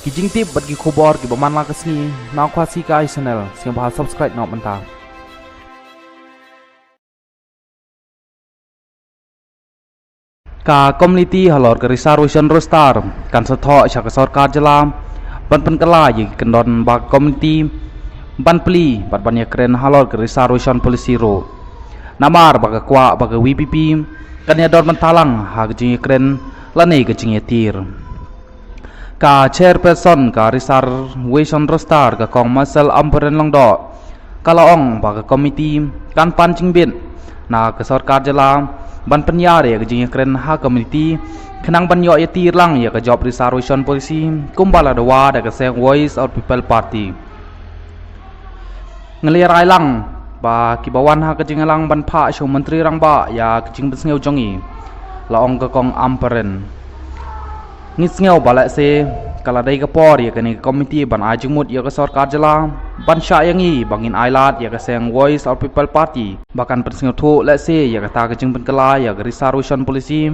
Kijing tip bagi kubor ki baman la kesni nak kuasi kai channel siang bahas subscribe nak mentah. Ka community halor ke reservation roster kan setok syak sarkar jela ban kala ye kendon ba community ban pli bat ban ya keren halor ke reservation policy ro. Namar baga kwa baga WPP kan ya dor mentalang ha kijing keren lane kijing tir. Ka chairperson ka reservation roster ka kong masal amperen long do kalaong baga komiti kan pancing bin na ke sarkar jela ban penyar ya ke keren ha community kenang ban yo tir lang ya ke job reservation policy kumbala dawa da ke seng voice of people party ngelirai lang ba kibawan ha ke lang ban pha shu menteri rang ba ya ke besngeu jongi laong ke kong amperen ngitsngeu balak se kala dai ka por ya kani komiti ban ajungmut ya ka sarkar jela ban sya yangi bangin ailat ya ka seng voice of people party bahkan persngeu thu la se ya ka ta ka jing kala ya ka reservation policy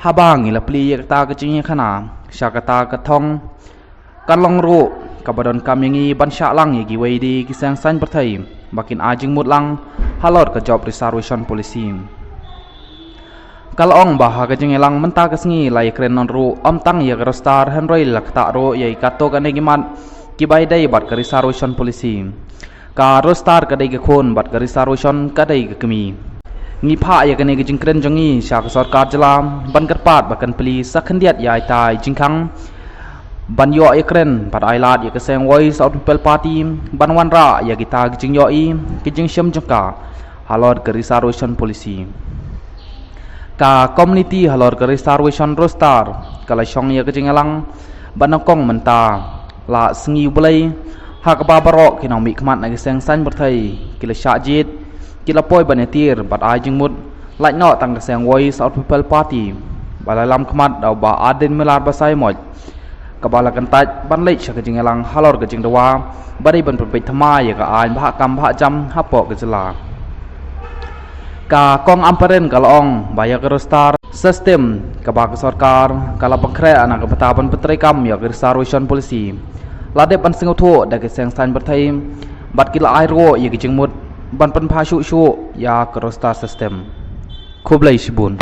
habang ila pli ya ka ta ka jing khana sya ka ta ka thong kan long ru ka badon kam yangi ban sya lang ya gi wei di ki seng san perthai bakin ajungmut lang halor ka job reservation policy Kalong bah kajing elang mentah kesngi lai keren non ru tang ya kerostar henroi lak tak ro ya ikato kan gimat kibai dai bat ke reservation policy ka rostar kadai ke khon bat ke reservation kadai ke kemi ngi pha ya kane kajing keren jongi syak sarkar jelam ban kerpat bahkan peli sakhendiat ya tai jingkhang ban yo ya keren bat ailat ya ke seng voice of people party ban wanra ya kita kajing yo i kajing syam jengka halor ke reservation policy ka community halor ke reservation roster kala syong ya kejing elang banakong menta la sengi bulai ha ka babaro kinong mi khmat na seng san berthai kila syajit kila poi banetir bat ajing mut like no tang seng voice of people party balalam khmat daw ba aden melar basai moj kabala kantat ban lech kejing elang halor kejing dawa bari ban pepet thama ya ka ain bha kam bha jam hapo ke jela ka kong amperen kalong baya ke roster sistem ka ba sarkar kala pangkre anak petaban petrekam ya ke reservation policy lade pan singu thu da ke seng san berthai bat kila airo ya ke jingmut ban pan pha shu ya ke roster system khoblai shibun